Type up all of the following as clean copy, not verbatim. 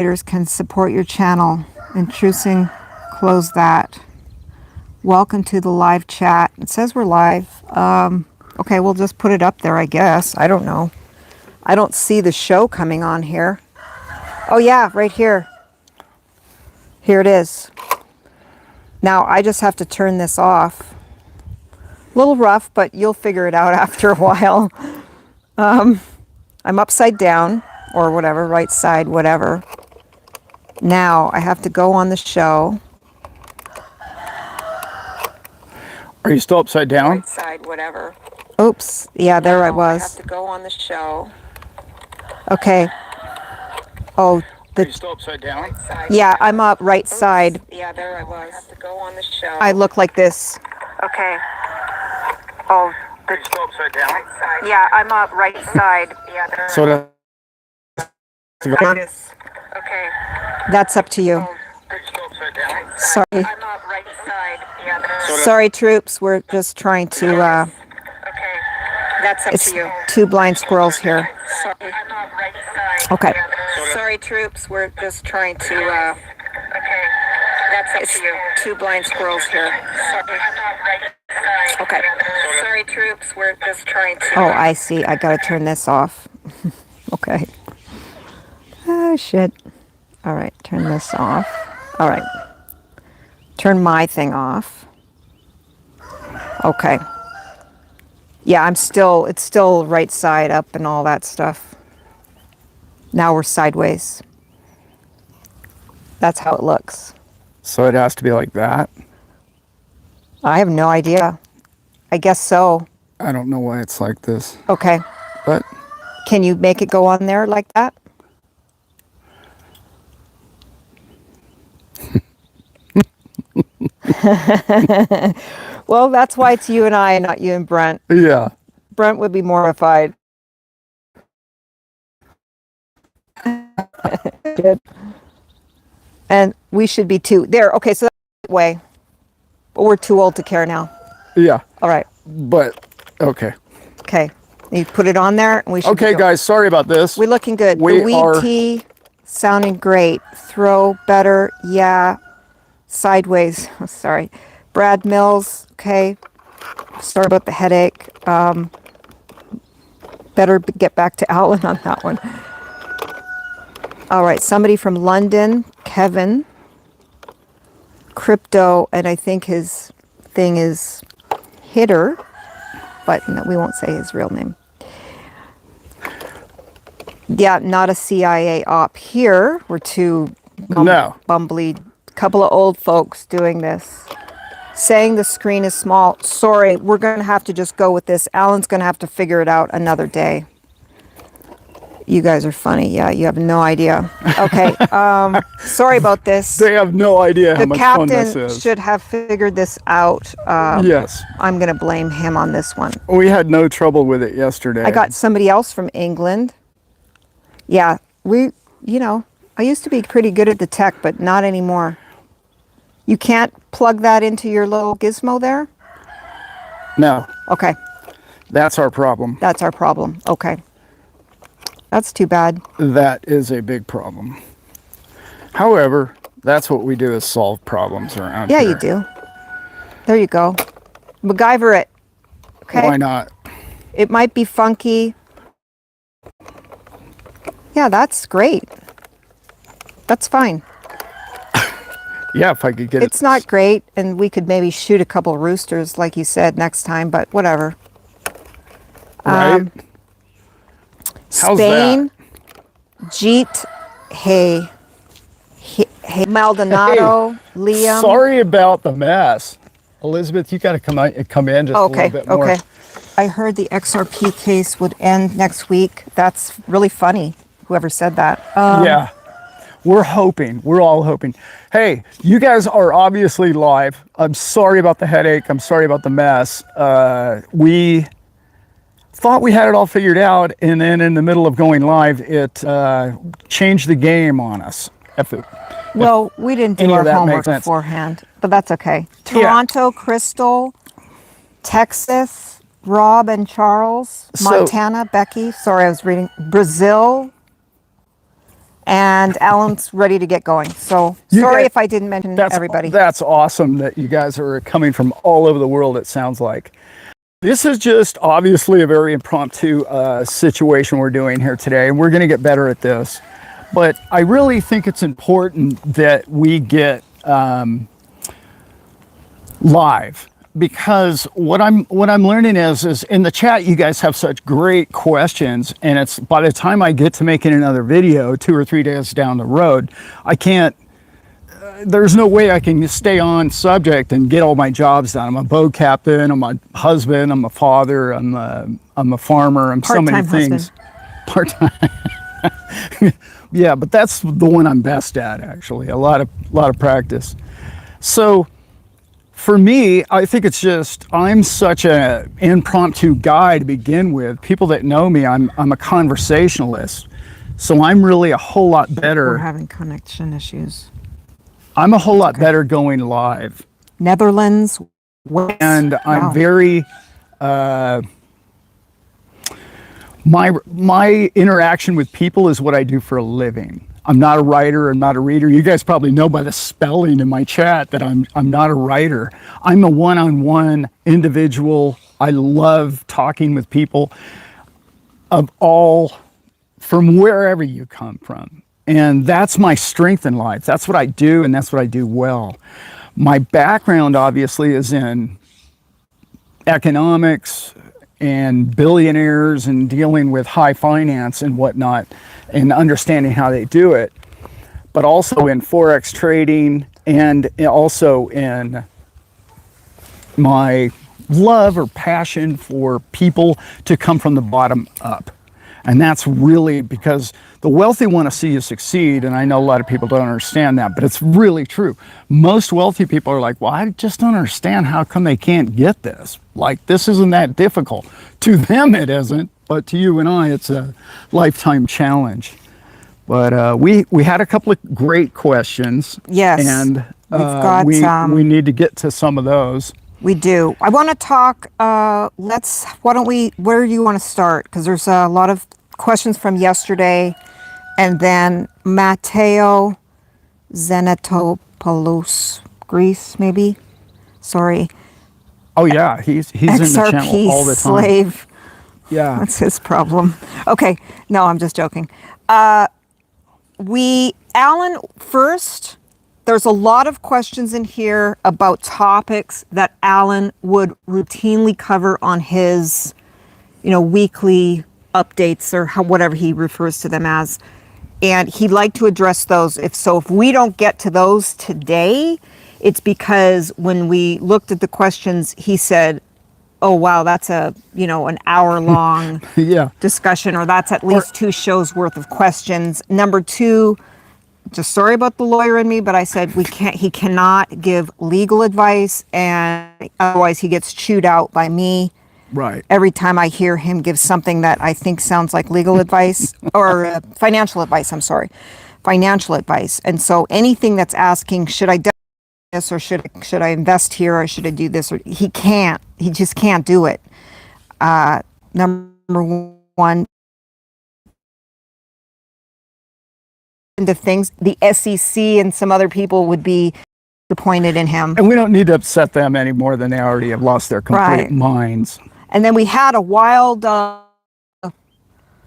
can support your channel. Intruding, close that. Welcome to the live chat. It says we're live. Okay, we'll just put it up there, I guess. I don't know. I don't see the show coming on here. Oh yeah, right here. Here it is. Now I just have to turn this off. A little rough, but you'll figure it out after a while. I'm upside down, or whatever, right side, whatever. Now I have to go on the show. Are you still upside down? Right side, whatever. Oops. Yeah, there I was. I have to go on the show. Okay. Oh, Are you still upside down? yeah, I'm up right side. Yeah, there I was. I have to go on the show. I look like this. Okay. Oh, Are you still upside down? yeah, I'm up right side. yeah, there So Like this. Okay. That's up to you. Are you still upside down? Sorry. I'm up right side. Yeah, there Sorry, troops. We're just trying to. Okay. That's up to you. Two blind squirrels here. Sorry. I'm up right side. Okay. Yeah, there Sorry, troops. We're just trying to. Okay. That's up It's to you. two blind squirrels here. Sorry. I'm up right side. Okay. Yeah, there Sorry, troops. We're just trying to. Oh, I see. I gotta turn this off. Okay. Oh, shit. All right. Turn this off. All right. Turn my thing off. Okay. Yeah, it's still right side up and all that stuff. Now we're sideways. That's how it looks. So it has to be like that. I have no idea. I guess so. I don't know why it's like this, Okay. but Can you make it go on there like that? Well, that's why it's you and I, and not you and Brent. yeah. Brent would be mortified. Good. And we should be too. There. Okay, so that's the way. But we're too old to care now. Yeah. All right. But okay. Okay. You put it on there, and we should. Okay, be guys, sorry about this. We're looking good. We The weed are- tea sounding great. Throw better. Yeah. Sideways. Oh, sorry. Brad Mills. Okay. Sorry about the headache. Better get back to Alan on that one. All right. Somebody from London. Kevin. Crypto. And I think his thing is Hitter. But no, we won't say his real name. Yeah, not a CIA op here. We're two No. bumbly, couple of old folks doing this. Saying the screen is small. Sorry, we're going to have to just go with this. Alan's going to have to figure it out another day. You guys are funny. Yeah, you have no idea. Okay, sorry about this. They have no idea how The much fun this captain is. should have figured this out. Yes. I'm going to blame him on this one. We had no trouble with it yesterday. I got somebody else from England. Yeah, I used to be pretty good at the tech, but not anymore. You can't plug that into your little gizmo there? No. Okay, That's our problem. that's our problem. Okay. That's too bad. That is a big problem. However, that's what we do is solve problems around Yeah, here. you do. There you go. MacGyver it. Okay. Why not? It might be funky. Yeah, that's great. That's fine. Yeah, if I could get It's not great, and we could maybe shoot a couple roosters, like you said, next time, but whatever. right. How's Spain, Jeet, hey, Maldonado, Liam. Sorry about the mess. Elizabeth, you got to come in just a Okay, little bit more. okay. I heard the XRP case would end next week. That's really funny, whoever said that. Yeah. We're hoping. We're all hoping. Hey, you guys are obviously live. I'm sorry about the headache. I'm sorry about the mess. We thought we had it all figured out, and then in the middle of going live, it changed the game on us. Well, we didn't do any our of that homework makes sense. beforehand, but that's okay. Yeah. Toronto, Crystal, Texas, Rob and Charles, So- Montana, Becky. Sorry, I was reading. Brazil, and Alan's ready to get going. So You sorry guys- if I didn't mention everybody. That's awesome that you guys are coming from all over the world, it sounds like. This is just obviously a very impromptu situation we're doing here today, and we're going to get better at this. But I really think it's important that we get live, because what I'm learning is in the chat you guys have such great questions, and it's by the time I get to making another video 2 or 3 days down the road, I can't. There's no way I can stay on subject and get all my jobs done. I'm a boat captain, I'm a husband, I'm a father, I'm a farmer, I'm so many Part-time things. Part-time. Yeah, but that's the one I'm best at, actually. A lot of practice. So for me, I think it's just, I'm such an impromptu guy to begin with. People that know me, I'm a conversationalist. So I'm really a whole lot We're better. having connection issues. I'm a whole lot better going live. Netherlands, Wales. And I'm Wow. very my interaction with people is what I do for a living. I'm not a writer, I'm not a reader. You guys probably know by the spelling in my chat that I'm not a writer. I'm a one-on-one individual. I love talking with people of all, from wherever you come from. And that's my strength in life. That's what I do, and that's what I do well. My background obviously is in economics and billionaires and dealing with high finance and whatnot and understanding how they do it, but also in Forex trading and also in my love or passion for people to come from the bottom up. And that's really because the wealthy want to see you succeed. And I know a lot of people don't understand that, but it's really true. Most wealthy people are like, well, I just don't understand how come they can't get this. Like, this isn't that difficult. To them, it isn't. But to you and I, it's a lifetime challenge. But we had a couple of great questions. Yes. And We've got, we need to get to some of those. We do. I want to talk, why don't we, where do you want to start? Because there's a lot of questions from yesterday. And then Matteo Zenatopoulos, Greece, maybe? Sorry. Oh yeah, he's in the channel all the time. slave. Yeah. That's his problem. Okay. No, I'm just joking. Alan, first, there's a lot of questions in here about topics that Alan would routinely cover on his, weekly updates or whatever he refers to them as. And he'd like to address those. If we don't get to those today, it's because when we looked at the questions, he said, oh, wow, that's an hour long Yeah. discussion, or that's at least 2 shows worth of questions. Number 2, just sorry about the lawyer in me, but I said he cannot give legal advice, and otherwise he gets chewed out by me. Right. Every time I hear him give something that I think sounds like legal advice or financial advice, financial advice. And so anything that's asking, should I do this, or should I invest here, or should I do this, or he just can't do it. Number 1, the things, the SEC and some other people would be disappointed in him. And we don't need to upset them any more than they already have lost their complete Right. minds. And then we had a wild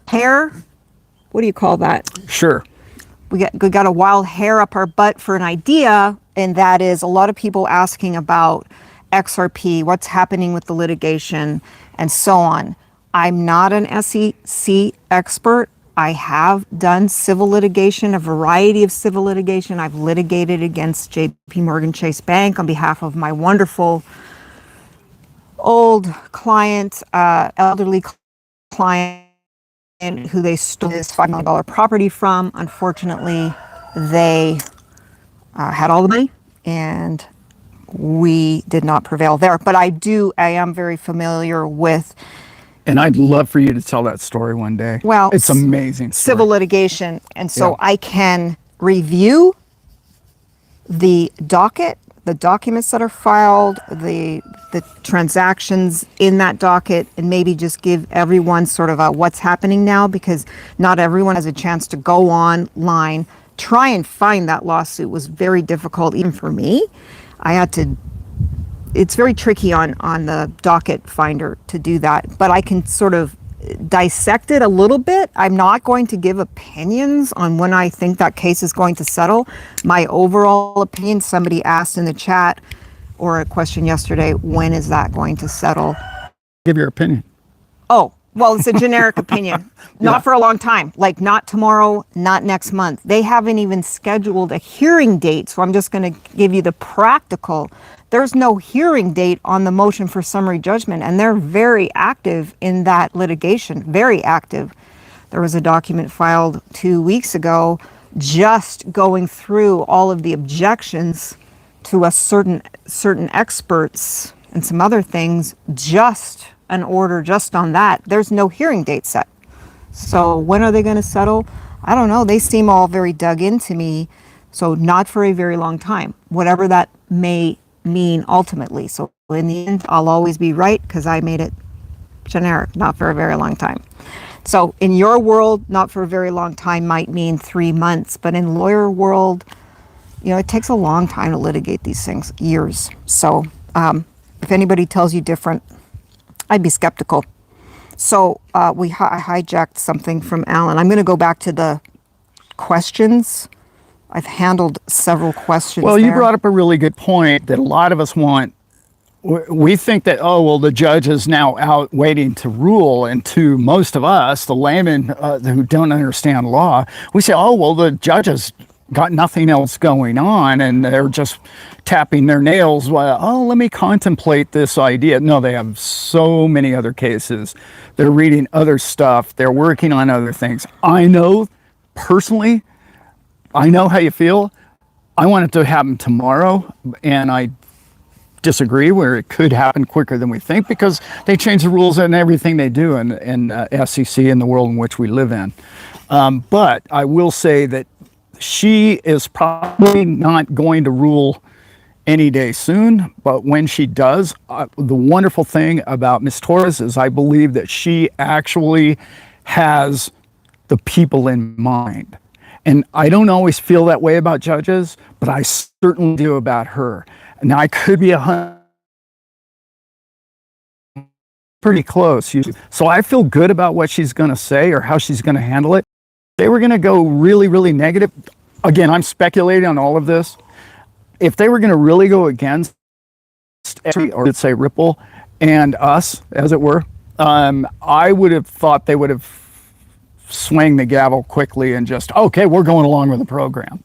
hair. What do you call that? Sure. We got a wild hair up our butt for an idea, and that is a lot of people asking about XRP, what's happening with the litigation, and so on. I'm not an SEC expert. I have done civil litigation, a variety of civil litigation. I've litigated against JP Morgan Chase Bank on behalf of my wonderful old client, elderly client, who they stole this $5 million property from. Unfortunately, they had all the money, and we did not prevail there. But I am very familiar with And I'd love for you to tell that story one day. Well, it's amazing. Story. civil litigation. And so Yeah. I can review the docket the documents that are filed, the transactions in that docket, and maybe just give everyone sort of a what's happening now, because not everyone has a chance to go online. Try and find that lawsuit was very difficult, even for me. I had to, it's very tricky on the docket finder to do that, but I can sort of dissect it a little bit. I'm not going to give opinions on when I think that case is going to settle. My overall opinion, somebody asked in the chat or a question yesterday, when is that going to settle? Give your opinion. Oh, well, it's a generic opinion. Not for a long time. Like not tomorrow, not next month. They haven't even scheduled a hearing date. So I'm just going to give you the practical. There's no hearing date on the motion for summary judgment, and they're very active in that litigation, very active. There was a document filed 2 weeks ago just going through all of the objections to a certain experts and some other things, just an order just on that. There's no hearing date set. So when are they going to settle? I don't know. They seem all very dug into me. So not for a very long time, whatever that may mean ultimately. So in the end, I'll always be right because I made it generic, not for a very long time. So in your world, not for a very long time might mean 3 months, but in lawyer world, you know, it takes a long time to litigate these things, years. So if anybody tells you different, I'd be skeptical. So I hijacked something from Alan. I'm going to go back to the questions. I've handled several questions. Well, you brought up a really good point that a lot of us want. We think that, oh, well, the judge is now out waiting to rule. And to most of us, the laymen who don't understand law, we say, oh, well, the judge has got nothing else going on and they're just tapping their nails. Well, oh, let me contemplate this idea. No, they have so many other cases. They're reading other stuff. They're working on other things. I know personally, I know how you feel. I want it to happen tomorrow, and I disagree where it could happen quicker than we think because they change the rules and everything they do in SEC in the world in which we live in. But I will say that she is probably not going to rule any day soon, but when she does, the wonderful thing about Ms. Torres is I believe that she actually has the people in mind. And I don't always feel that way about judges, but I certainly do about her. Now, I could be pretty close. So I feel good about what she's going to say or how she's going to handle it. They were going to go really, really negative. Again, I'm speculating on all of this. If they were going to really go against, or let's say Ripple and us, as it were, I would have thought they would have swing the gavel quickly and just, okay, we're going along with the program.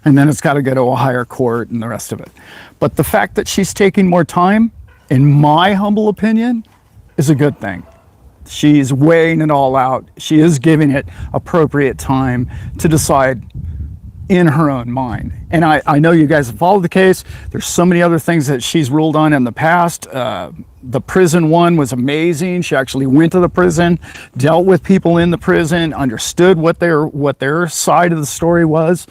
And then it's got to go to a higher court and the rest of it. But the fact that she's taking more time, in my humble opinion, is a good thing. She's weighing it all out. She is giving it appropriate time to decide in her own mind. And I know you guys have followed the case. There's so many other things that she's ruled on in the past. The prison one was amazing. She actually went to the prison, dealt with people in the prison, understood what their side of the story was.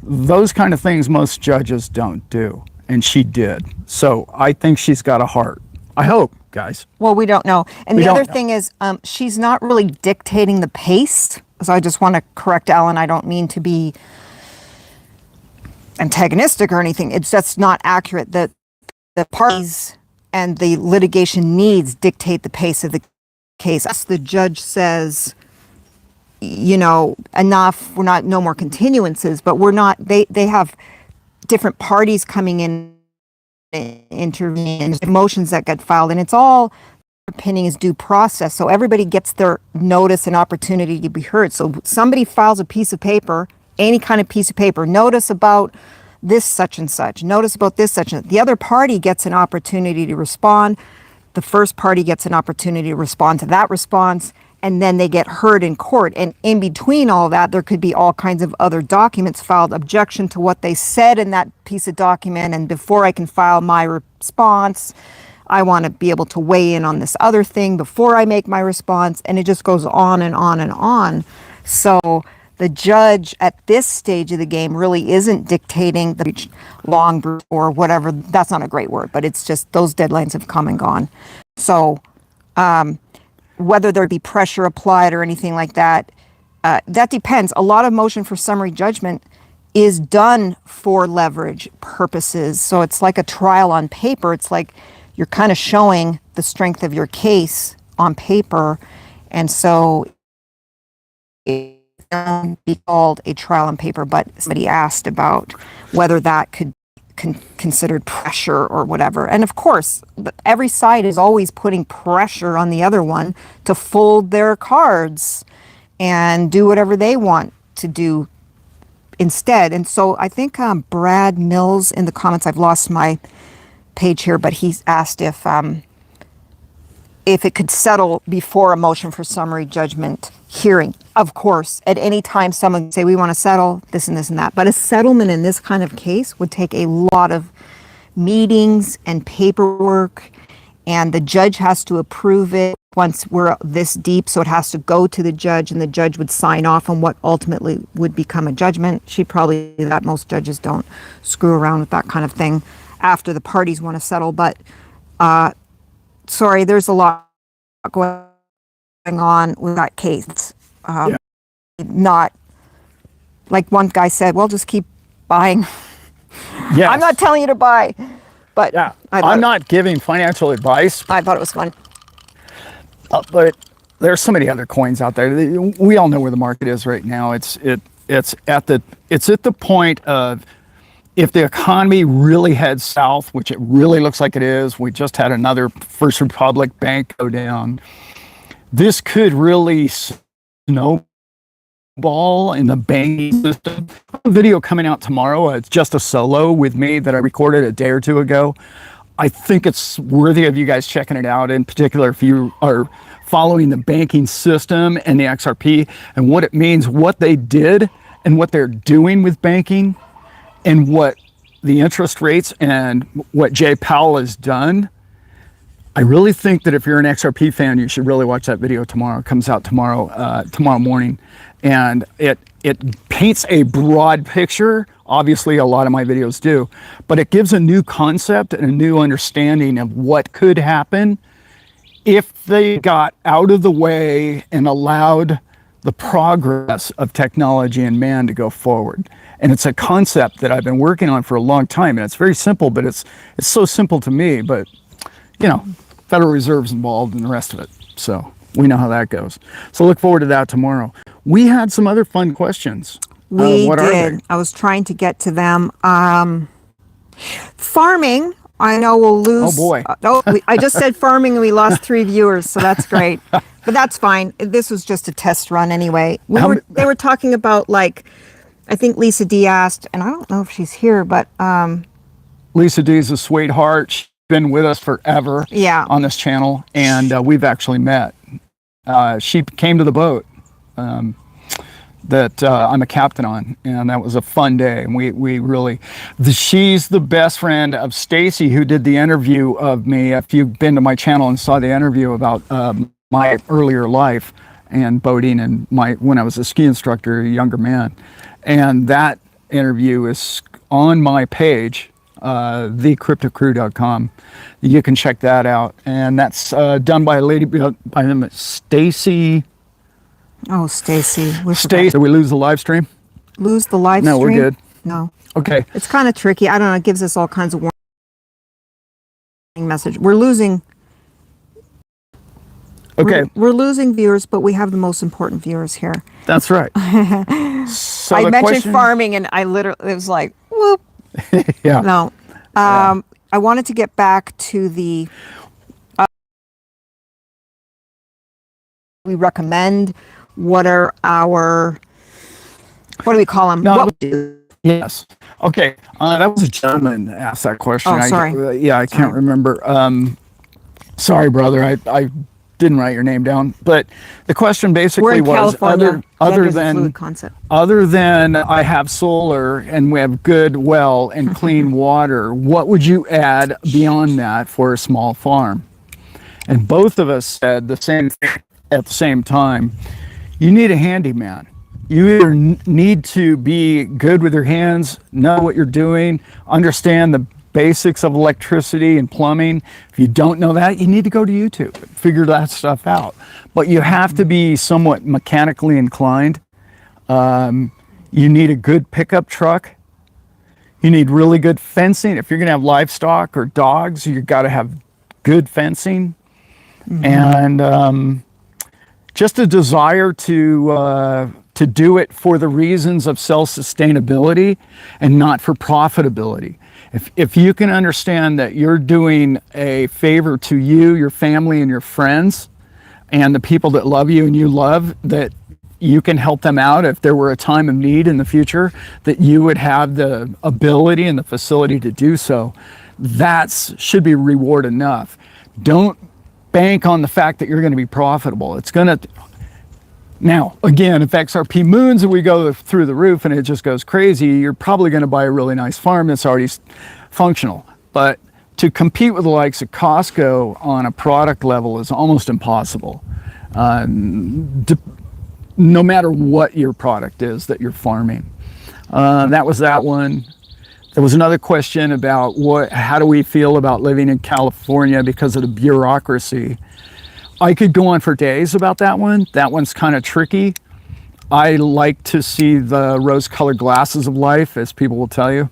Those kind of things most judges don't do, and she did. So I think she's got a heart. I hope, guys. Well, we don't know. And the other thing is, she's not really dictating the pace. So I just want to correct Alan. I don't mean to be antagonistic or anything. It's just not accurate. That the parties and the litigation needs dictate the pace of the case. As the judge says, you know, enough, we're not, no more continuances, but we're not, they have different parties coming in, intervening, motions that get filed, and it's all, opinion is due process. So everybody gets their notice and opportunity to be heard. So somebody files a piece of paper, any kind of piece of paper, notice about this such and such, notice about this such and such. The other party gets an opportunity to respond. The first party gets an opportunity to respond to that response, and then they get heard in court. And in between all that, there could be all kinds of other documents filed, objection to what they said in that piece of document. And before I can file my response, I want to be able to weigh in on this other thing before I make my response. And it just goes on and on and on. So the judge at this stage of the game really isn't dictating the long or whatever. That's not a great word, but it's just those deadlines have come and gone. So whether there be pressure applied or anything like that, that depends. A lot of motion for summary judgment is done for leverage purposes. So it's like a trial on paper. It's like you're kind of showing the strength of your case on paper. And so it can be called a trial on paper, but somebody asked about whether that could considered pressure or whatever. And of course, every side is always putting pressure on the other one to fold their cards and do whatever they want to do instead. And so I think Brad Mills in the comments, I've lost my page here, but he's asked if it could settle before a motion for summary judgment hearing. Of course, at any time someone can say we want to settle this and this and that, but a settlement in this kind of case would take a lot of meetings and paperwork, and the judge has to approve it once we're this deep, so it has to go to the judge, and the judge would sign off on what ultimately would become a judgment. She probably, that most judges don't screw around with that kind of thing after the parties want to settle, but sorry, there's a lot going on with that case. Not like one guy said, well, just keep buying. Yes. I'm not telling you to buy, but Yeah, I'm not giving financial advice, I thought it was fun. but there's so many other coins out there. We all know where the market is right now. It's at the point of, if the economy really heads south, which it really looks like it is, we just had another First Republic bank go down. This could really snowball in the banking system. A video coming out tomorrow. It's just a solo with me that I recorded a day or two ago. I think it's worthy of you guys checking it out, in particular if you are following the banking system and the XRP and what it means, what they did and what they're doing with banking, and what the interest rates and what Jay Powell has done. I really think that if you're an XRP fan, you should really watch that video tomorrow. It comes out tomorrow morning. And it paints a broad picture. Obviously, a lot of my videos do. But it gives a new concept and a new understanding of what could happen if they got out of the way and allowed the progress of technology and man to go forward. And it's a concept that I've been working on for a long time, and it's very simple, but it's so simple to me, but you know, Federal Reserve's involved and the rest of it. So we know how that goes. So look forward to that tomorrow. We had some other fun questions. We what did. Are they? I was trying to get to them. Farming, I know we'll lose. Oh boy. I just said farming and we lost 3 viewers, so that's great. But that's fine. This was just a test run anyway. They were talking about, like, I think Lisa D asked, and I don't know if she's here, but Lisa D is a sweetheart. She's been with us forever on this channel, and we've actually met. She came to the boat that I'm a captain on, and that was a fun day. And we really, she's the best friend of Stacy, who did the interview of me. If you've been to my channel and saw the interview about my earlier life and boating and when I was a ski instructor, a younger man. And that interview is on my page, thecryptocrew.com. You can check that out. And that's done by a lady by the name of Stacy. oh, Stacy, Stacy, did we lose the live stream? lose the live No, stream? we're good. No, Okay. it's kind of tricky. I don't know. It gives us all kinds of warning message. We're losing. Okay. We're losing viewers, but we have the most important viewers here. That's right. So I the mentioned question- farming, and I literally, it was like, whoop. Yeah. No. I wanted to get back to the, we recommend, what are our, what do we call them? No, What we do. Yes. Okay. That was a gentleman that asked that question. Oh, sorry. I can't remember. Sorry, brother. I didn't write your name down. But the question We're basically in was, California. other There's a than fluid concept. other than I have solar and we have good well and clean water, what would you add beyond that for a small farm? And both of us said the same thing at the same time. You need a handyman. You either need to be good with your hands, know what you're doing, understand the basics of electricity and plumbing. If you don't know that, you need to go to YouTube and figure that stuff out. But you have to be somewhat mechanically inclined. You need a good pickup truck. You need really good fencing. If you're going to have livestock or dogs, you've got to have good fencing. And just a desire to do it for the reasons of self-sustainability and not for profitability. If you can understand that you're doing a favor to you, your family, and your friends, and the people that love you and you love, that you can help them out if there were a time of need in the future, that you would have the ability and the facility to do so, that should be reward enough. Don't bank on the fact that you're going to be profitable. It's going to... Now, again, if XRP moons and we go through the roof and it just goes crazy, you're probably going to buy a really nice farm that's already functional. But to compete with the likes of Costco on a product level is almost impossible. No matter what your product is that you're farming. That was that one. There was another question about how do we feel about living in California because of the bureaucracy. I could go on for days about that one. That one's kind of tricky. I like to see the rose-colored glasses of life, as people will tell you.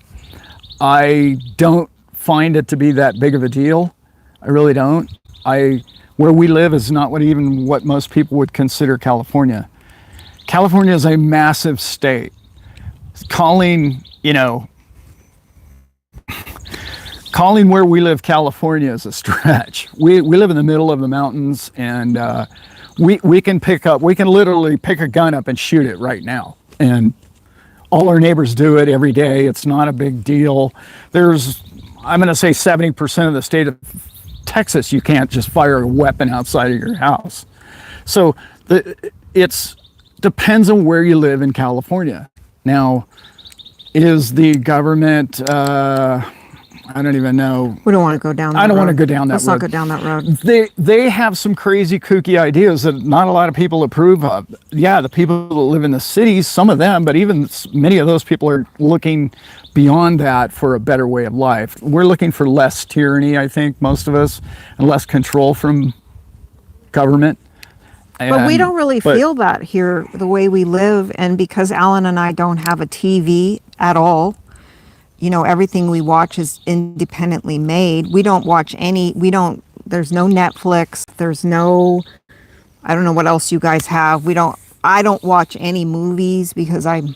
I don't find it to be that big of a deal. I really don't. Where we live is not what most people would consider California. California is a massive state. Calling where we live California is a stretch. We live in the middle of the mountains, and we can literally pick a gun up and shoot it right now. And all our neighbors do it every day. It's not a big deal. I'm going to say 70% of the state of Texas, you can't just fire a weapon outside of your house. So it's depends on where you live in California. Now, is the government, I don't even know. We don't want to go down that road. I don't want to go down that road. Let's not go down that road. They have some crazy kooky ideas that not a lot of people approve of. Yeah, the people that live in the cities, some of them, but even many of those people are looking beyond that for a better way of life. We're looking for less tyranny, I think, most of us, and less control from government. But we don't really feel that here, the way we live. And because Alan and I don't have a TV at all, everything we watch is independently made. We don't watch there's no Netflix. There's no, I don't know what else you guys have. I don't watch any movies because I'm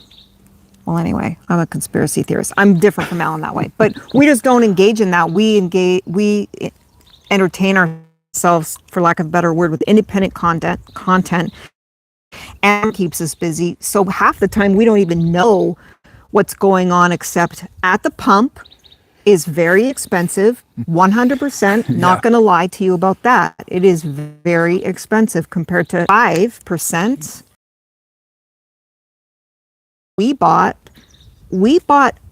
a conspiracy theorist. I'm different from Alan that way. But we just don't engage in that. We entertain ourselves, for lack of a better word, with independent content, and keeps us busy. So half the time we don't even know what's going on, except at the pump is very expensive. 100%, not going to lie to you about that. It is very expensive compared to 5%. We bought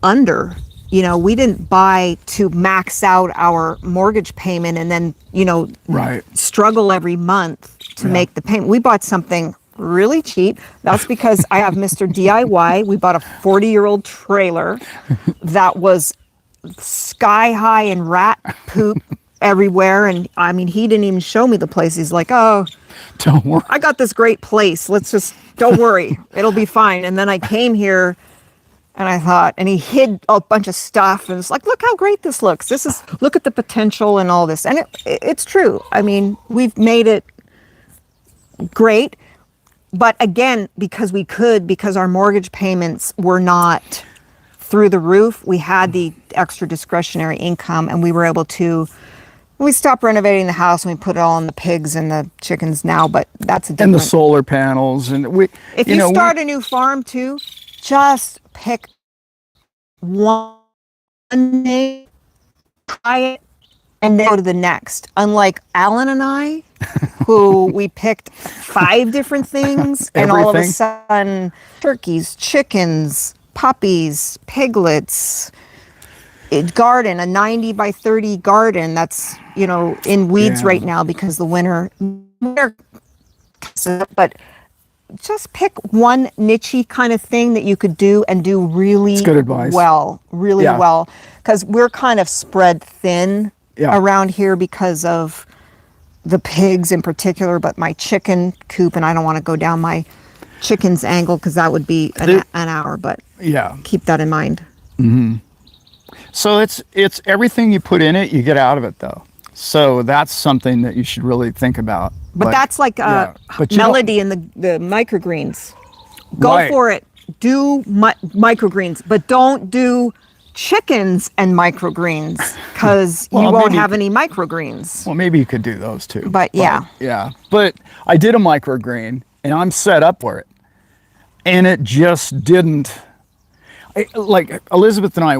under. We didn't buy to max out our mortgage payment and then, right, struggle every month to make the payment. We bought something really cheap. That's because I have Mr. DIY. We bought a 40-year-old trailer that was sky high and rat poop everywhere. And I mean, he didn't even show me the place. He's like, oh, don't worry, I got this great place. Don't worry. It'll be fine. And then I came here and I thought, and he hid a bunch of stuff and it's like, look how great this looks. Look at the potential and all this. And it's true. I mean, we've made it great. But again, because our mortgage payments were not through the roof, we had the extra discretionary income and we were able to, we stopped renovating the house and we put it all on the pigs and the chickens now, but that's a different. And the solar panels. And if you start a new farm too, just pick one name, try it, and then go to the next. Unlike Alan and I, who we picked 5 different things, and all of a sudden, turkeys, chickens, puppies, piglets, a garden, a 90 by 30 garden that's, in weeds right now because the winter, but just pick one niche kind of thing that you could do and do really good advice. really Yeah. well. Because we're kind of spread thin Yeah. around here because of the pigs in particular, but my chicken coop, and I don't want to go down my chicken's angle because that would be an hour, but Yeah. keep that in mind. So it's everything you put in it, you get out of it though. So that's something that you should really think about. But that's like yeah. But you don't- Melody and the microgreens. Go Right. for it. Do microgreens, but don't do chickens and microgreens because Well, you won't maybe- have any microgreens. Well, maybe you could do those too. But yeah. Yeah. But I did a microgreen and I'm set up for it. And it just didn't. Like Elizabeth and I,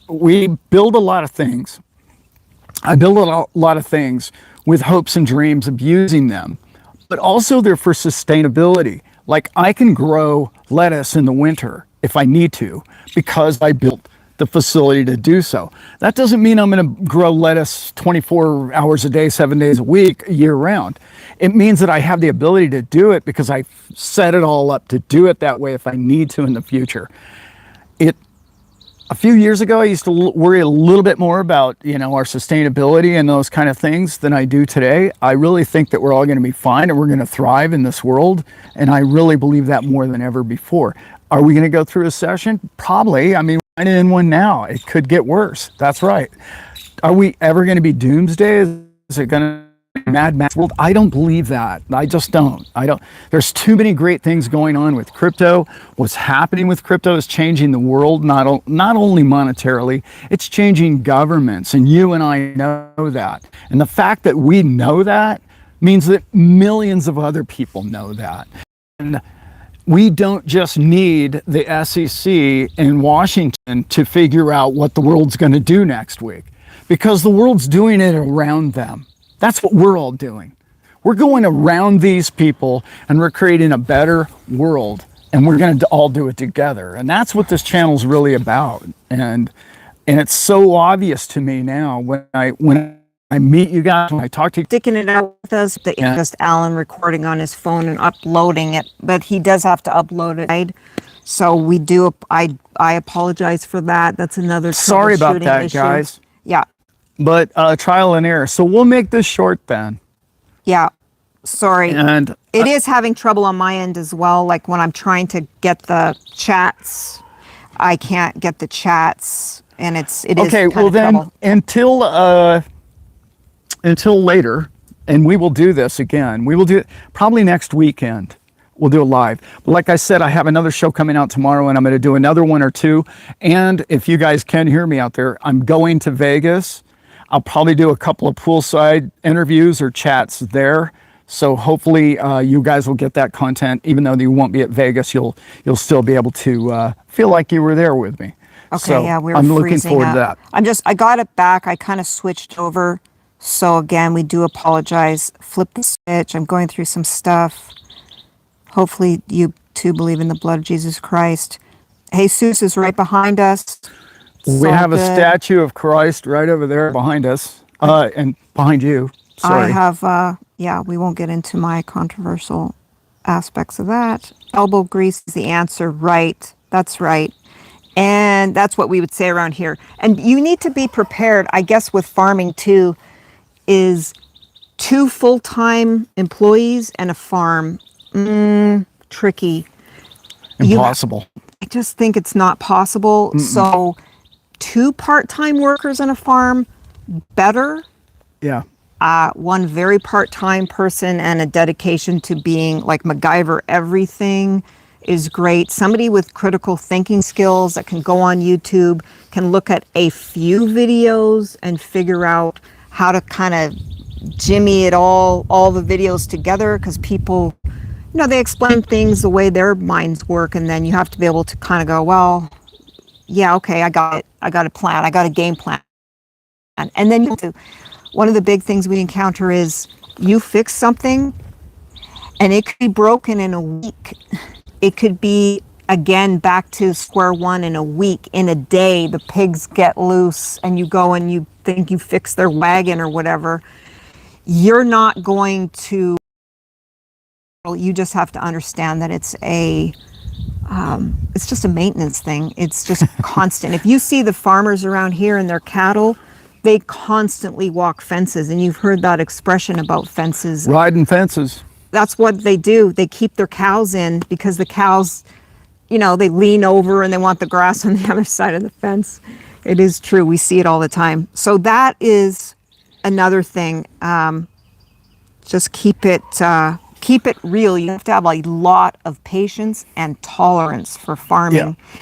we build a lot of things. I build a lot of things with hopes and dreams of using them, but also they're for sustainability. Like I can grow lettuce in the winter if I need to because I built the facility to do so. That doesn't mean I'm going to grow lettuce 24 hours a day, 7 days a week, year round. It means that I have the ability to do it because I set it all up to do it that way if I need to in the future. A few years ago, I used to worry a little bit more about, our sustainability and those kind of things than I do today. I really think that we're all going to be fine and we're going to thrive in this world. And I really believe that more than ever before. Are we going to go through a recession? Probably. I mean, we're in one now. It could get worse. That's right. Are we ever going to be doomsday? Is it going to Mad Max world? I don't believe that. I just don't. There's too many great things going on with crypto. What's happening with crypto is changing the world, not only monetarily, it's changing governments. And you and I know that. And the fact that we know that means that millions of other people know that. And we don't just need the SEC in Washington to figure out what the world's going to do next week, because the world's doing it around them. That's what we're all doing. We're going around these people and we're creating a better world, and we're going to all do it together. And that's what this channel's really about. And it's so obvious to me now when I meet you guys, when I talk to you. Sticking it out with us, Yeah. just Alan recording on his phone and uploading it, but he does have to upload it. So we do. I apologize for that. That's another Sorry about troubleshooting that, issue. guys. Yeah. But trial and error. So we'll make this short then. Yeah. Sorry. And It is having trouble on my end as well. Like when I'm trying to get the chats, I can't get the chats, and it is okay, kind well of then trouble. until later, and we will do this again. We will do it probably next weekend. We'll do it live. But like I said, I have another show coming out tomorrow, and I'm going to do another one or two. And if you guys can hear me out there, I'm going to Vegas. I'll probably do a couple of poolside interviews or chats there. So hopefully you guys will get that content. Even though you won't be at Vegas, you'll still be able to feel like you were there with me. Okay, So yeah, we were I'm looking freezing forward to up. that. I got it back. I kind of switched over. So again, we do apologize. Flip the switch. I'm going through some stuff. Hopefully you too believe in the blood of Jesus Christ. Jesus is right behind us. We So have a good. statue of Christ right over there behind us, and behind you. Sorry. I have, we won't get into my controversial aspects of that. Elbow grease is the answer, right? That's right. And that's what we would say around here. And you need to be prepared, I guess, with farming too, is 2 full-time employees and a farm. Tricky. Impossible. I just think it's not possible. So 2 part-time workers on a farm, better. Yeah. 1 very part-time person and a dedication to being like MacGyver everything is great. Somebody with critical thinking skills that can go on YouTube, can look at a few videos and figure out how to kind of jimmy it all the videos together, because people, they explain things the way their minds work, and then you have to be able to kind of go, well, yeah, okay, I got it. I got a plan. I got a game plan. And then you have to, one of the big things we encounter is you fix something and it could be broken in a week. It could be, again, back to square one in a week. In a day, the pigs get loose and you go and you think you fixed their wagon or whatever. You're not going to You just have to understand that it's just a maintenance thing. It's just constant. If you see the farmers around here and their cattle, they constantly walk fences, and you've heard that expression about fences. Riding fences. That's what they do. They keep their cows in because the cows, they lean over and they want the grass on the other side of the fence. It is true. We see it all the time. So that is another thing. Just keep it real. You have to have a lot of patience and tolerance for farming. Yeah.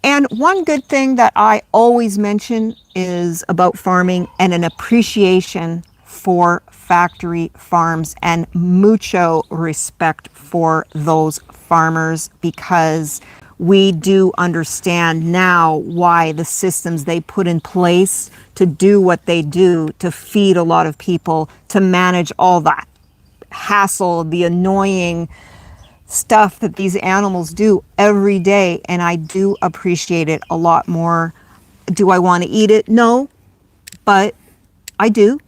And one good thing that I always mention is about farming and an appreciation for factory farms and mucho respect for those farmers, because we do understand now why the systems they put in place to do what they do, to feed a lot of people, to manage all that hassle, the annoying stuff that these animals do every day. And I do appreciate it a lot more. Do I want to eat it? No, but I do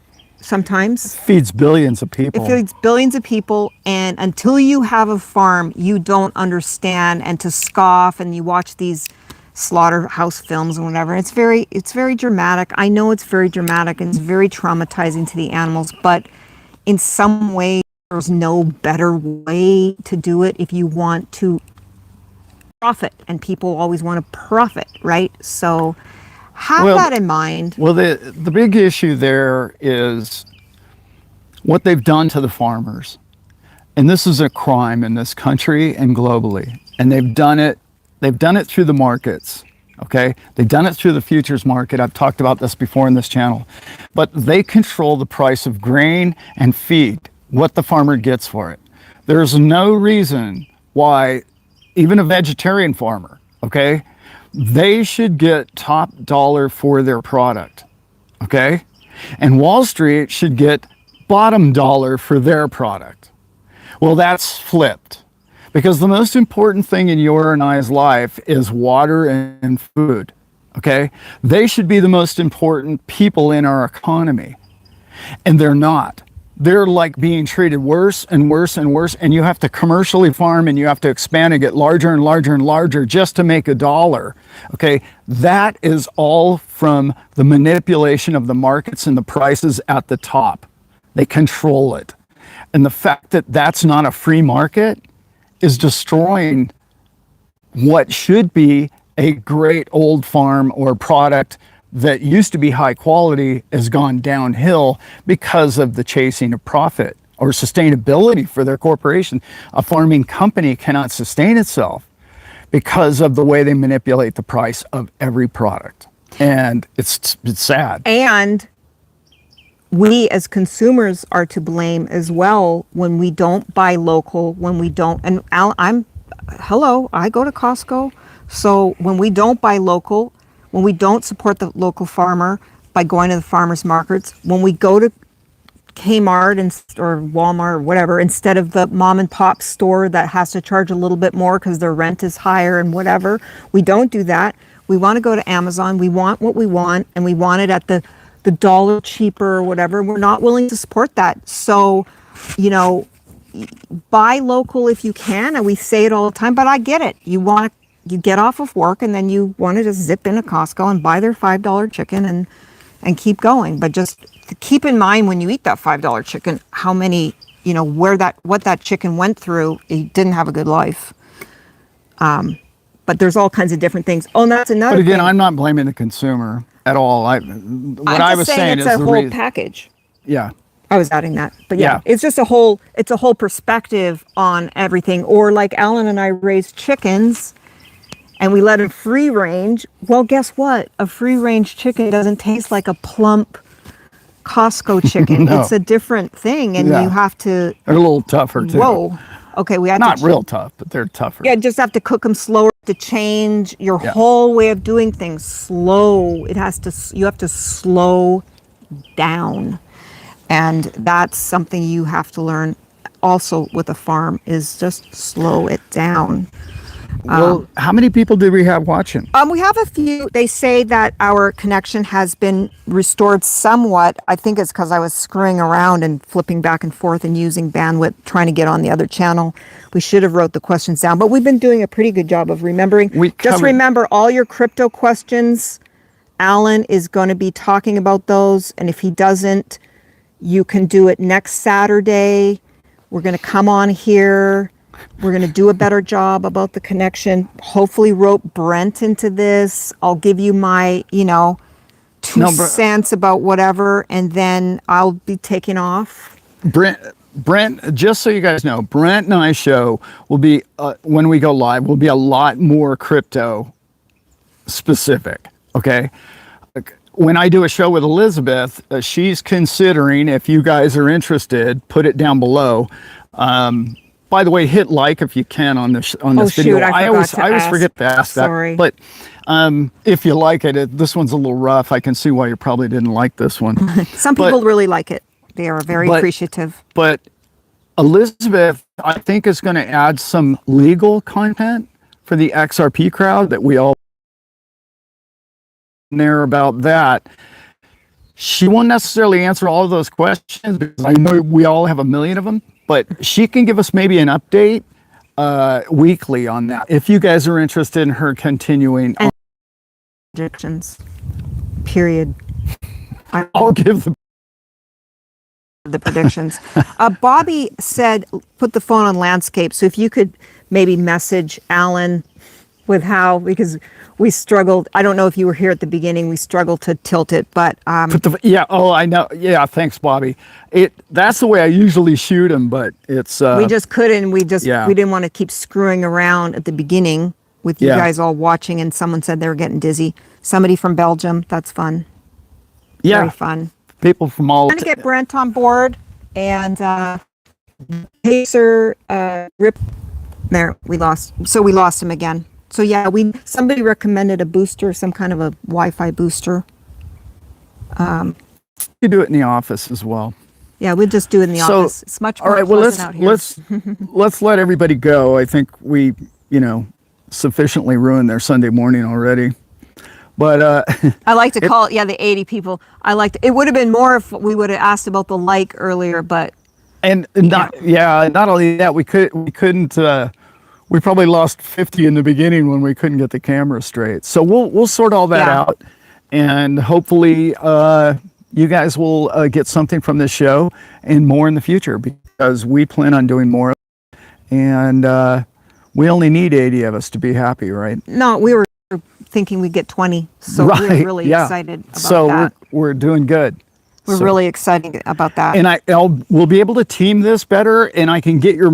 sometimes. Feeds billions of people. It feeds billions of people, and until you have a farm, you don't understand. And to scoff, and you watch these slaughterhouse films and whatever, it's very dramatic. I know it's very dramatic and it's very traumatizing to the animals, but in some way, there's no better way to do it if you want to profit, and people always want to profit, right? So have that in mind. Well, the big issue there is what they've done to the farmers. And this is a crime in this country and globally. And they've done it through the markets. Okay? They've done it through the futures market. I've talked about this before in this channel. But they control the price of grain and feed, what the farmer gets for it. There's no reason why even a vegetarian farmer, okay, they should get top dollar for their product, okay? And Wall Street should get bottom dollar for their product. Well, that's flipped, because the most important thing in your and I's life is water and food, okay? They should be the most important people in our economy, and they're not. They're like being treated worse and worse and worse, and you have to commercially farm and you have to expand and get larger and larger and larger just to make a dollar. Okay, that is all from the manipulation of the markets and the prices at the top. They control it. And the fact that that's not a free market is destroying what should be a great old farm or product that used to be high quality has gone downhill because of the chasing of profit or sustainability for their corporation. A farming company cannot sustain itself because of the way they manipulate the price of every product. And it's sad. And we as consumers are to blame as well when we don't buy local, when we don't, and I go to Costco. So when we don't buy local, when we don't support the local farmer by going to the farmers markets, when we go to Kmart or Walmart or whatever, instead of the mom and pop store that has to charge a little bit more because their rent is higher and whatever, we don't do that. We want to go to Amazon. We want what we want, and we want it at the dollar cheaper or whatever. We're not willing to support that. So, buy local if you can, and we say it all the time, but I get it. You get off of work and then you want to just zip into Costco and buy their $5 chicken and keep going. But just keep in mind when you eat that $5 chicken, how many, what that chicken went through. It didn't have a good life. But there's all kinds of different things. Oh, and that's another But again, thing. I'm not blaming the consumer at all. I was saying it's is a whole package. Yeah. I was adding that, but Yeah. it's just a whole perspective on everything. Or like Alan and I raised chickens and we let them free range. Well, guess what? A free range chicken doesn't taste like a plump Costco chicken. No. It's a different thing, and Yeah. you have to. They're a little tougher too. Whoa. Okay, we had Not to. real tough, but they're tougher. Yeah, just have to cook them slower to change your Yeah. whole way of doing things. Slow. You have to slow down. And that's something you have to learn also with a farm, is just slow it down. Well, how many people did we have watching? We have a few. They say that our connection has been restored somewhat. I think it's because I was screwing around and flipping back and forth and using bandwidth trying to get on the other channel. We should have wrote the questions down, but we've been doing a pretty good job of remembering. Just remember all your crypto questions. Alan is going to be talking about those, and if he doesn't, you can do it next Saturday. We're going to come on here. We're going to do a better job about the connection. Hopefully rope Brent into this. I'll give you my, 2 cents about whatever, and then I'll be taking off. Brent, just so you guys know, Brent and I show will be, when we go live, will be a lot more crypto specific, okay? When I do a show with Elizabeth, she's considering, if you guys are interested, put it down below. By the way, hit like if you can on this video. Shoot, I always ask. forget to ask Sorry. that. But if you like it, this one's a little rough. I can see why you probably didn't like this one. Some people really like it. They are very appreciative. But Elizabeth, I think, is going to add some legal content for the XRP crowd that we all there about that. She won't necessarily answer all of those questions because I know we all have a million of them. But she can give us maybe an update weekly on that. If you guys are interested in her continuing. Predictions. Period. I'll give the predictions. Bobby said, put the phone on landscape. So if you could maybe message Alan with how, because we struggled. I don't know if you were here at the beginning. We struggled to tilt it, but I know. Yeah, thanks, Bobby. That's the way I usually shoot them, but it's we just couldn't. We didn't want to keep screwing around at the beginning with you guys all watching. And someone said they were getting dizzy. Somebody from Belgium. That's fun. Yeah, very fun. People from all. Trying to get Brent on board and Pacer Rip. There, we lost. So we lost him again. So yeah, somebody recommended a booster, some kind of a Wi-Fi booster. You do it in the office as well. Yeah, we'll just do it in the office. It's much more pleasant out here. Let's let everybody go. I think we, sufficiently ruined their Sunday morning already. But I like to call it, the 80 people. It would have been more if we would have asked about the like earlier, but not only that, we couldn't. We probably lost 50 in the beginning when we couldn't get the camera straight. So we'll sort all that out, and hopefully you guys will get something from this show and more in the future, because we plan on doing more. And we only need 80 of us to be happy, right? No, we were thinking we'd get 20, so we're really excited about that. So we're doing good. We're really excited about that. And we'll be able to team this better, and I can get your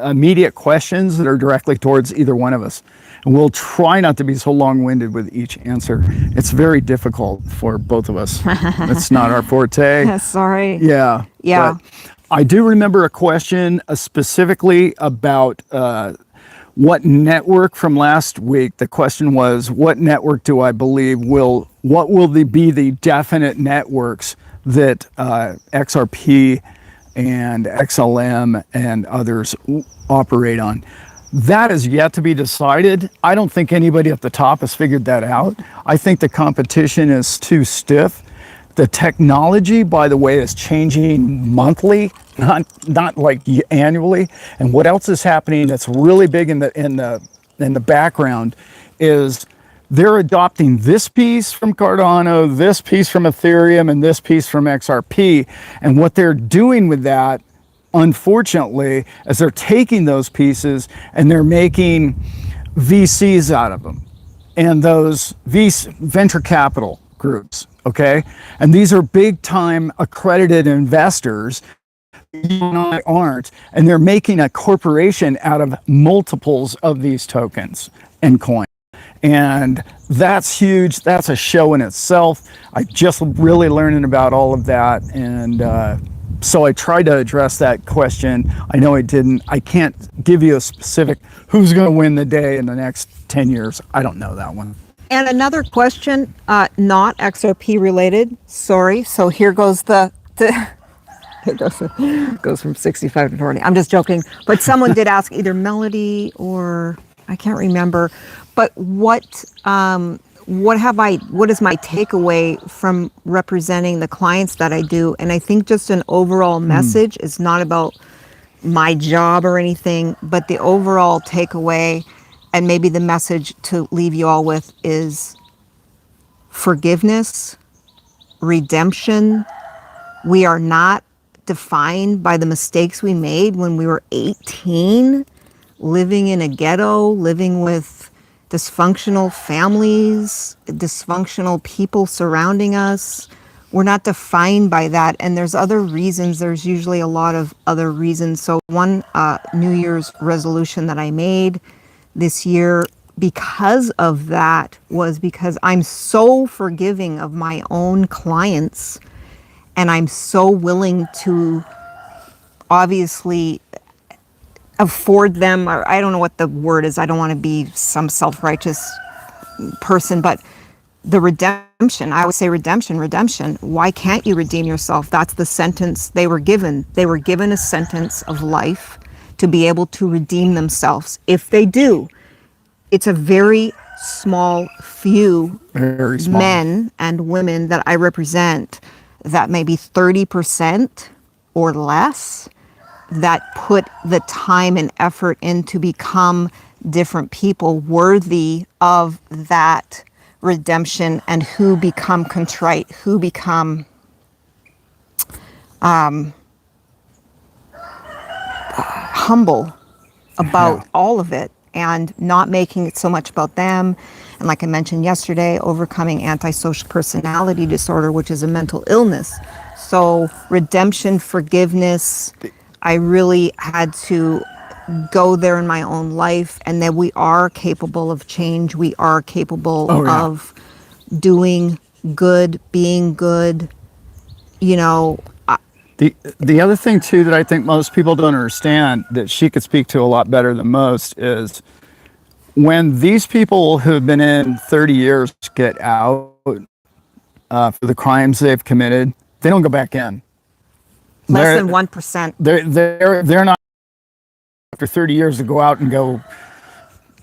immediate questions that are directly towards either one of us. And we'll try not to be so long-winded with each answer. It's very difficult for both of us. It's not our forte. Sorry. Yeah. Yeah. But I do remember a question specifically about what network from last week. The question was, what network do I believe what will be the definite networks that XRP and XLM and others operate on? That is yet to be decided. I don't think anybody at the top has figured that out. I think the competition is too stiff. The technology, by the way, is changing monthly, not like annually. And what else is happening that's really big in the background is they're adopting this piece from Cardano, this piece from Ethereum, and this piece from XRP. And what they're doing with that, unfortunately, is they're taking those pieces and they're making VCs out of them. And those venture capital groups, okay? And these are big time accredited investors. You and I aren't. And they're making a corporation out of multiples of these tokens and coins. And that's huge. That's a show in itself. I just really learning about all of that. And so I tried to address that question. I know I didn't. I can't give you a specific who's going to win the day in the next 10 years. I don't know that one. And another question, not XRP related. Sorry. So here goes it goes from 65 to 40. I'm just joking. But someone did ask, either Melody or I can't remember. But what is my takeaway from representing the clients that I do? And I think just an overall message is not about my job or anything, but the overall takeaway and maybe the message to leave you all with is forgiveness, redemption. We are not defined by the mistakes we made when we were 18, living in a ghetto, living with dysfunctional families, dysfunctional people surrounding us. We're not defined by that. And there's other reasons. There's usually a lot of other reasons. So one New Year's resolution that I made this year because of that was because I'm so forgiving of my own clients, and I'm so willing to obviously afford them, or I don't know what the word is. I don't want to be some self-righteous person, but the redemption, I would say redemption. Why can't you redeem yourself? That's the sentence they were given. They were given a sentence of life to be able to redeem themselves. If they do, it's a very small few Very small. men and women that I represent, that maybe 30% or less, that put the time and effort in to become different people worthy of that redemption, and who become contrite, who become humble about all of it, and not making it so much about them. And like I mentioned yesterday, overcoming antisocial personality disorder, which is a mental illness. So redemption, forgiveness, I really had to go there in my own life, and that we are capable of change. We are capable of doing good, being good, you know. The other thing too that I think most people don't understand, that she could speak to a lot better than most, is when these people who have been in 30 years get out for the crimes they've committed, they don't go back in. Less than 1%. They're not after 30 years to go out and go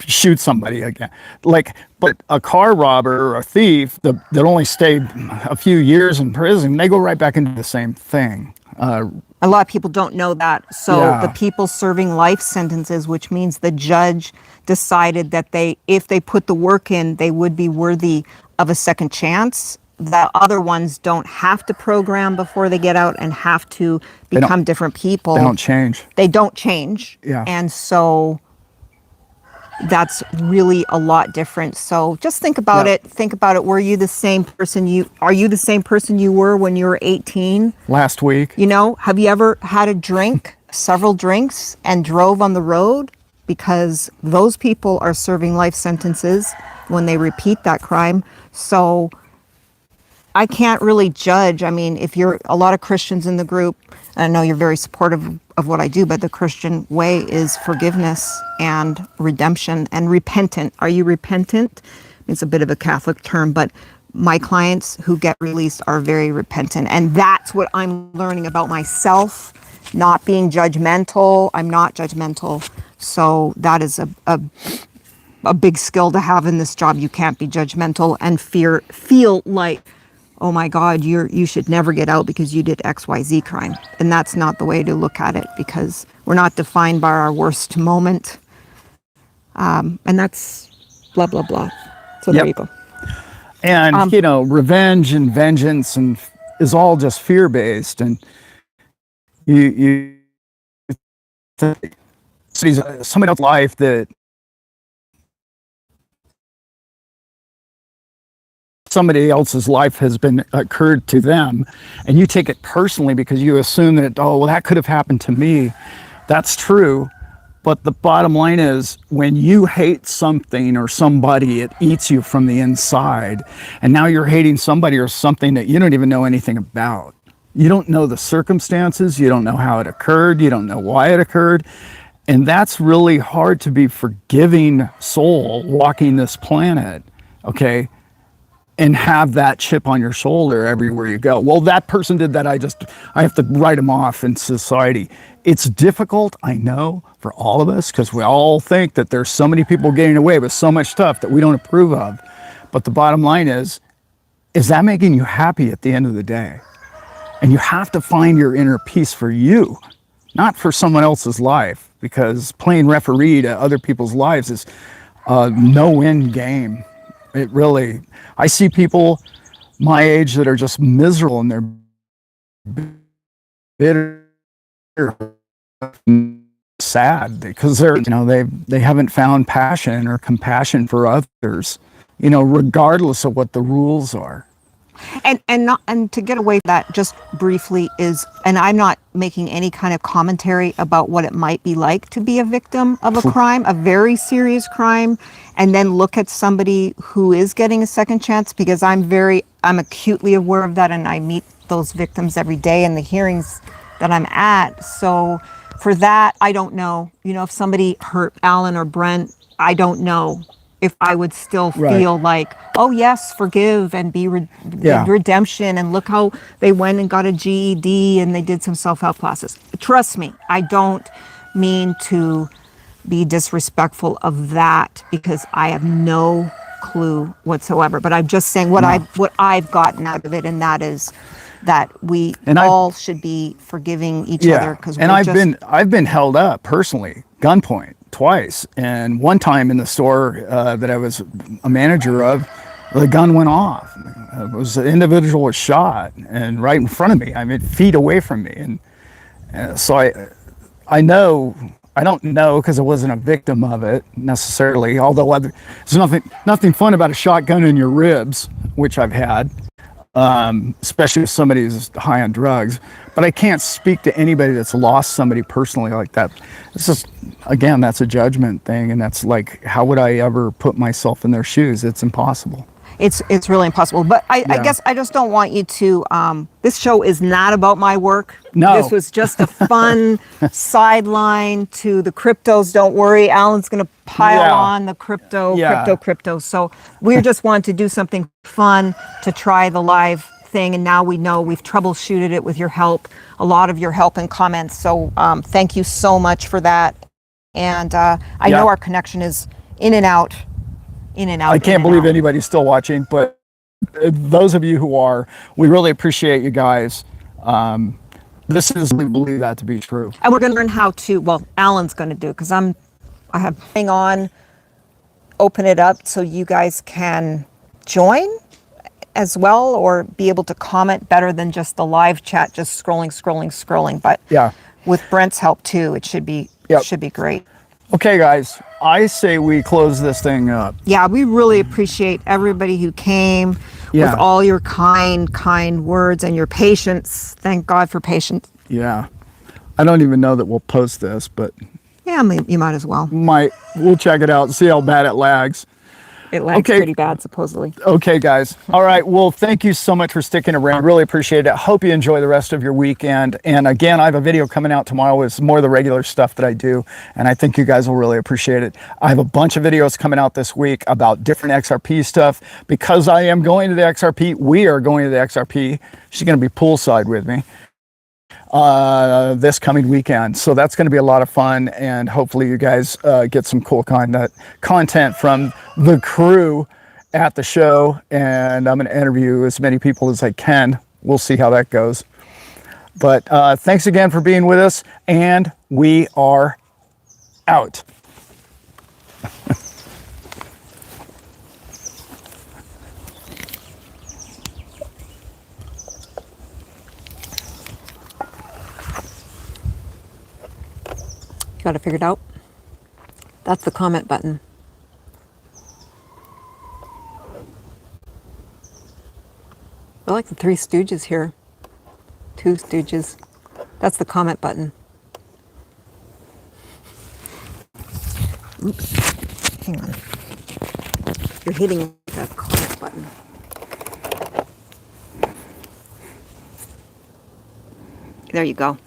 shoot somebody again. But a car robber or a thief that only stayed a few years in prison, they go right back into the same thing. A lot of people don't know that. So the people serving life sentences, which means the judge decided that if they put the work in, they would be worthy of a second chance. The other ones don't have to program before they get out and have to become different people. They don't change. They don't change. Yeah. And so that's really a lot different. So just think about it. Think about it. Were you the same person are you the same person you were when you were 18? Last week. You know, have you ever had a drink, several drinks, and drove on the road? Because those people are serving life sentences when they repeat that crime. So I can't really judge. I mean, if you're a lot of Christians in the group, I know you're very supportive of what I do, but the Christian way is forgiveness and redemption and repentant. Are you repentant? It's a bit of a Catholic term, but my clients who get released are very repentant. And that's what I'm learning about myself, not being judgmental. I'm not judgmental. So that is a big skill to have in this job. You can't be judgmental and feel like, oh my God, you should never get out because you did XYZ crime. And that's not the way to look at it, because we're not defined by our worst moment. And that's blah, blah, blah. So there you go. And, revenge and vengeance is all just fear-based. And somebody else's life that somebody else's life has been occurred to them, and you take it personally because you assume that, oh, well, that could have happened to me. That's true. But the bottom line is, when you hate something or somebody, it eats you from the inside. And now you're hating somebody or something that you don't even know anything about. You don't know the circumstances. You don't know how it occurred. You don't know why it occurred. And that's really hard to be forgiving soul walking this planet. Okay. and have that chip on your shoulder everywhere you go. Well, that person did that. I have to write them off in society. It's difficult, I know, for all of us, because we all think that there's so many people getting away with so much stuff that we don't approve of. But the bottom line is that making you happy at the end of the day? And you have to find your inner peace for you, not for someone else's life, because playing referee to other people's lives is a no-win game. It really, I see people my age that are just miserable and they're bitter, sad because they haven't found passion or compassion for others, regardless of what the rules are. And to get away from that just briefly is, and I'm not making any kind of commentary about what it might be like to be a victim of a crime, a very serious crime, and then look at somebody who is getting a second chance, because I'm acutely aware of that, and I meet those victims every day in the hearings that I'm at. So for that, I don't know, if somebody hurt Alan or Brent, I don't know if I would still feel like, oh yes, forgive and be redemption, and look how they went and got a GED and they did some self-help classes. Trust me, I don't mean to be disrespectful of that, because I have no clue whatsoever. But I'm just saying what I've gotten out of it, and that is that we all should be forgiving each other, because I've been held up personally, gunpoint twice, and one time in the store that I was a manager of, the gun went off. The individual was shot, and right in front of me, feet away from me, and so I know. I don't know, because I wasn't a victim of it necessarily, although there's nothing fun about a shotgun in your ribs, which I've had, especially if somebody's high on drugs. But I can't speak to anybody that's lost somebody personally like that. It's just, again, that's a judgment thing, and that's like, how would I ever put myself in their shoes? It's impossible. It's really impossible. But I guess I just don't want you to, this show is not about my work. No. This was just a fun sideline to the cryptos. Don't worry, Alan's going to pile on the crypto. So we just wanted to do something fun to try the live thing. And now we know we've troubleshooted it with your help, a lot of your help and comments. So thank you so much for that. And I know our connection is in and out. I can't believe anybody's still watching, but those of you who are, we really appreciate you guys. We believe that to be true. And we're going to learn how to, Alan's going to do it, because I have thing on, open it up so you guys can join as well, or be able to comment better than just the live chat, just scrolling. But with Brent's help too, it should be great. Okay, guys, I say we close this thing up. Yeah, we really appreciate everybody who came with all your kind words and your patience. Thank God for patience. Yeah. I don't even know that we'll post this, but... Yeah, you might as well. We'll check it out and see how bad it lags. It lags pretty bad, supposedly. Okay, guys. All right. Well, thank you so much for sticking around. Really appreciate it. Hope you enjoy the rest of your weekend. And again, I have a video coming out tomorrow. It's more of the regular stuff that I do, and I think you guys will really appreciate it. I have a bunch of videos coming out this week about different XRP stuff. Because I am going to the XRP, we are going to the XRP. She's going to be poolside with me this coming weekend, so that's going to be a lot of fun, and hopefully you guys get some cool content from the crew at the show, and I'm going to interview as many people as I can. We'll see how that goes, but thanks again for being with us, and we are out. Got it figured out? That's the comment button. I like the Three Stooges here. Two Stooges. That's the comment button. Oops. Hang on. You're hitting that comment button. There you go.